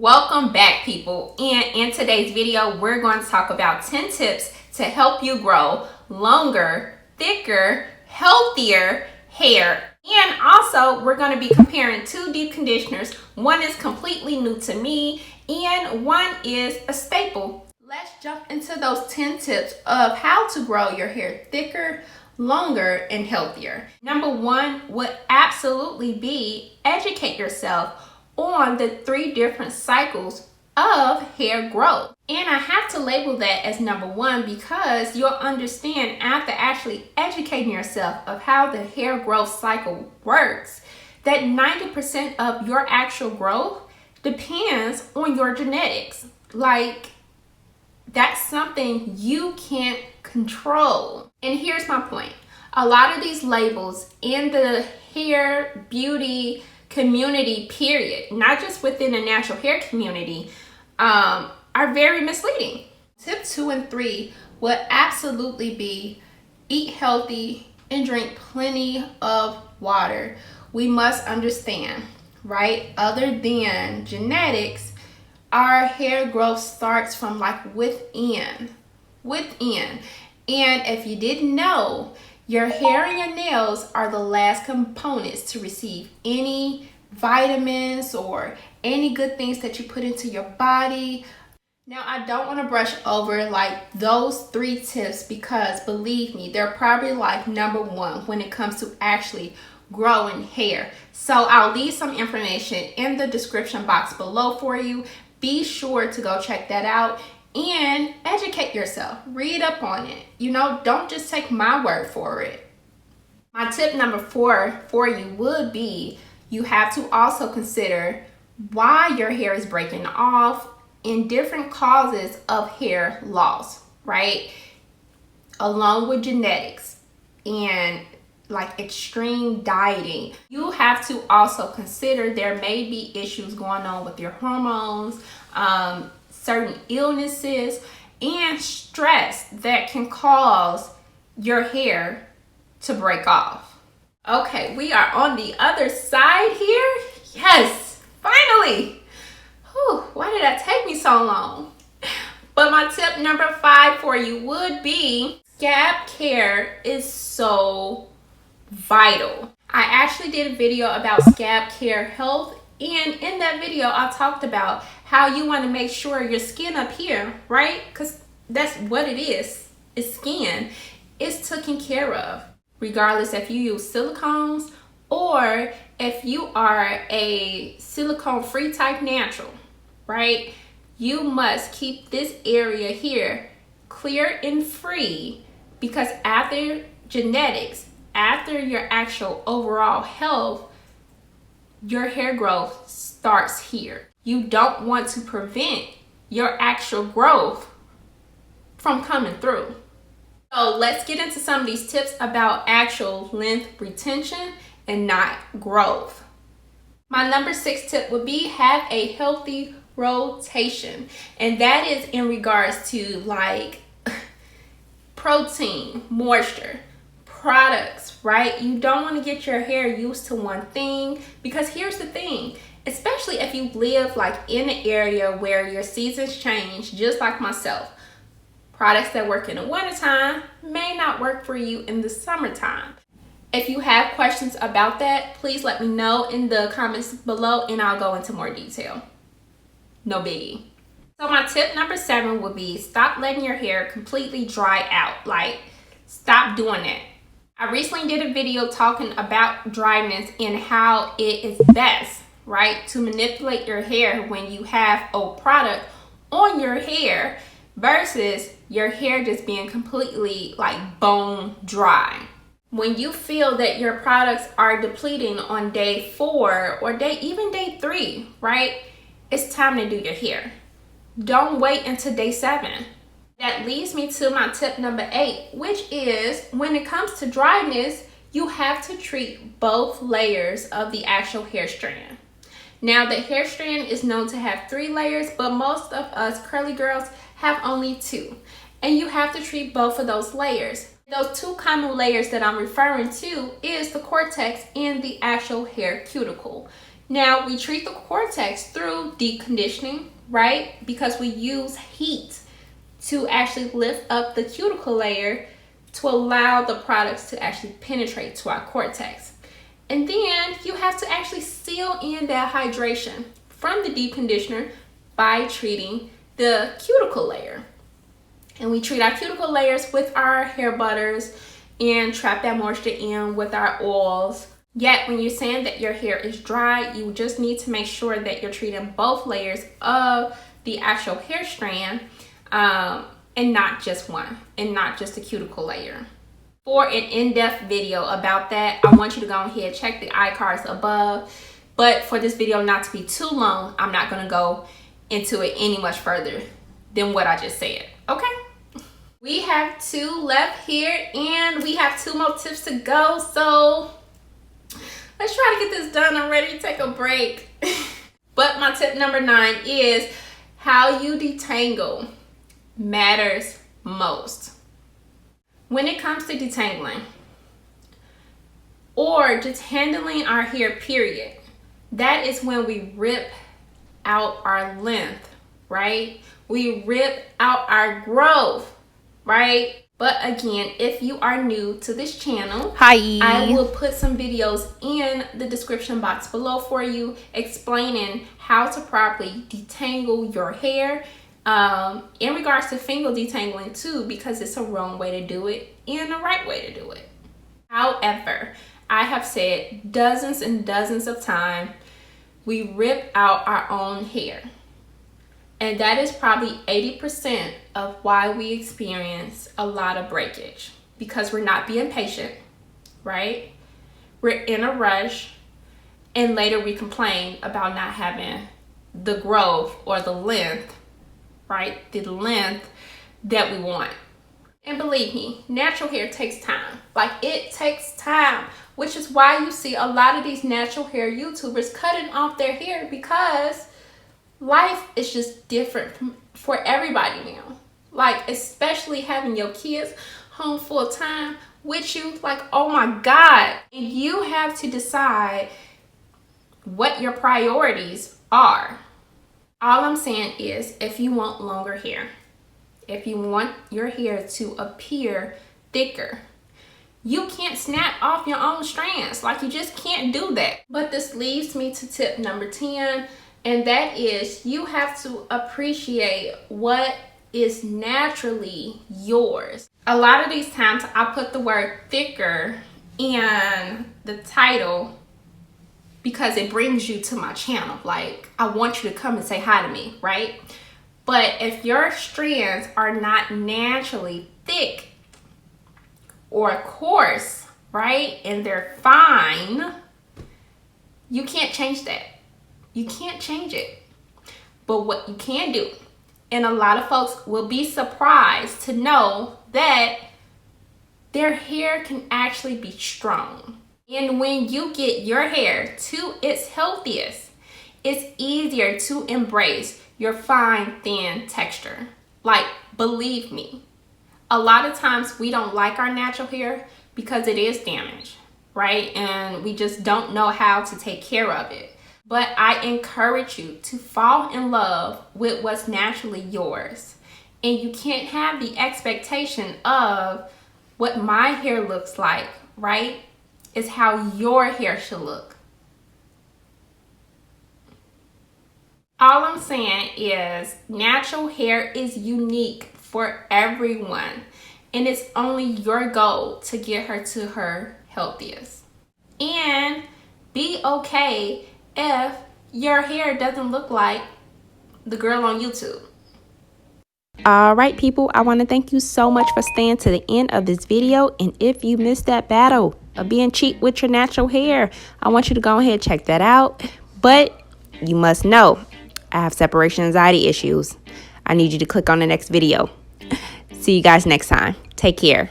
Welcome back, people, and in today's video we're going to talk about 10 tips to help you grow longer, thicker, healthier hair. And also we're going to be comparing two deep conditioners. One is completely new to me and one is a staple. Let's jump into those 10 tips of how to grow your hair thicker, longer, and healthier. Number one would absolutely be educate yourself on the 3 different cycles of hair growth. And I have to label that as number one because you'll understand after actually educating yourself of how the hair growth cycle works that 90% of your actual growth depends on your genetics. Like, that's something you can't control. And here's my point. A lot of these labels in the hair beauty community period, not just within the natural hair community, are very misleading. Tip 2 and 3 would absolutely be eat healthy and drink plenty of water. We must understand, right? Other than genetics, our hair growth starts from like within. And if you didn't know, your hair and your nails are the last components to receive any vitamins or any good things that you put into your body. Now, I don't want to brush over like those 3 tips because believe me, they're probably like number one when it comes to actually growing hair. So I'll leave some information in the description box below for you. Be sure to go check that out and educate yourself. Read up on it. Don't just take my word for it. My tip number 4 for you would be you have to also consider why your hair is breaking off and different causes of hair loss, right? Along with genetics and like extreme dieting. You have to also consider there may be issues going on with your hormones, certain illnesses, and stress that can cause your hair to break off. Okay, we are on the other side here. Yes, finally. Whew, why did that take me so long? But my tip number 5 for you would be scalp care is so vital. I actually did a video about scalp care health, and in that video I talked about how you want to make sure your skin up here, right? Because that's what it is. It's skin. It's taken care of. Regardless if you use silicones or if you are a silicone-free type natural, right? You must keep this area here clear and free because after genetics, after your actual overall health, your hair growth starts here. You don't want to prevent your actual growth from coming through. So let's get into some of these tips about actual length retention and not growth. My number 6 tip would be have a healthy rotation. And that is in regards to like protein, moisture, products, right? You don't want to get your hair used to one thing because here's the thing, especially if you live like in an area where your seasons change, just like myself. Products that work in the wintertime may not work for you in the summertime. If you have questions about that, please let me know in the comments below and I'll go into more detail. No biggie. So my tip number 7 would be stop letting your hair completely dry out. Like, stop doing that. I recently did a video talking about dryness and how it is best, right, to manipulate your hair when you have a product on your hair versus your hair just being completely like bone dry. When you feel that your products are depleting on day 4 or even day 3, right, it's time to do your hair. Don't wait until day 7. That leads me to my tip number 8, which is when it comes to dryness, you have to treat both layers of the actual hair strand. Now, the hair strand is known to have 3 layers, but most of us curly girls have only 2. And you have to treat both of those layers. Those 2 common layers that I'm referring to is the cortex and the actual hair cuticle. Now, we treat the cortex through deep conditioning, right? Because we use heat to actually lift up the cuticle layer to allow the products to actually penetrate to our cortex. And then you have to actually seal in that hydration from the deep conditioner by treating the cuticle layer. And we treat our cuticle layers with our hair butters and trap that moisture in with our oils. Yet when you're saying that your hair is dry, you just need to make sure that you're treating both layers of the actual hair strand, and not just one, and not just the cuticle layer. For an in-depth video about that, I want you to go ahead, check the iCards above. But for this video not to be too long, I'm not going to go into it any much further than what I just said. Okay? We have 2 left here, and we have 2 more tips to go. So let's try to get this done. I'm ready to take a break. But my tip number 9 is how you detangle matters most. When it comes to detangling or just handling our hair, period, that is when we rip out our length, right? We rip out our growth, right? But again, if you are new to this channel, I will put some videos in the description box below for you explaining how to properly detangle your hair, in regards to finger detangling too, because it's a wrong way to do it and a right way to do it. However, I have said dozens and dozens of times, we rip out our own hair. And that is probably 80% of why we experience a lot of breakage, because we're not being patient, right? We're in a rush, and later we complain about not having the growth or the length, right? The length that we want. And believe me, natural hair takes time. Like, it takes time, which is why you see a lot of these natural hair YouTubers cutting off their hair, because life is just different for everybody now. Like, especially having your kids home full time with you, like, oh my God. And you have to decide what your priorities are. All I'm saying is, if you want longer hair, if you want your hair to appear thicker, you can't snap off your own strands. Like, you just can't do that. But this leads me to tip number 10. And that is, you have to appreciate what is naturally yours. A lot of these times I put the word thicker in the title because it brings you to my channel. Like, I want you to come and say hi to me, right? But if your strands are not naturally thick or coarse, right, and they're fine, you can't change that. You can't change it. But what you can do, and a lot of folks will be surprised to know that their hair can actually be strong. And when you get your hair to its healthiest, it's easier to embrace your fine, thin texture. Like, believe me, a lot of times we don't like our natural hair because it is damaged, right? And we just don't know how to take care of it. But I encourage you to fall in love with what's naturally yours. And you can't have the expectation of what my hair looks like, right? It's how your hair should look. All I'm saying is, natural hair is unique for everyone. And it's only your goal to get her to her healthiest. And be okay if your hair doesn't look like the girl on YouTube. All right, people, I want to thank you so much for staying to the end of this video. And if you missed that battle of being cheap with your natural hair, I want you to go ahead and check that out. But you must know, I have separation anxiety issues. I need you to click on the next video. See you guys next time. Take care.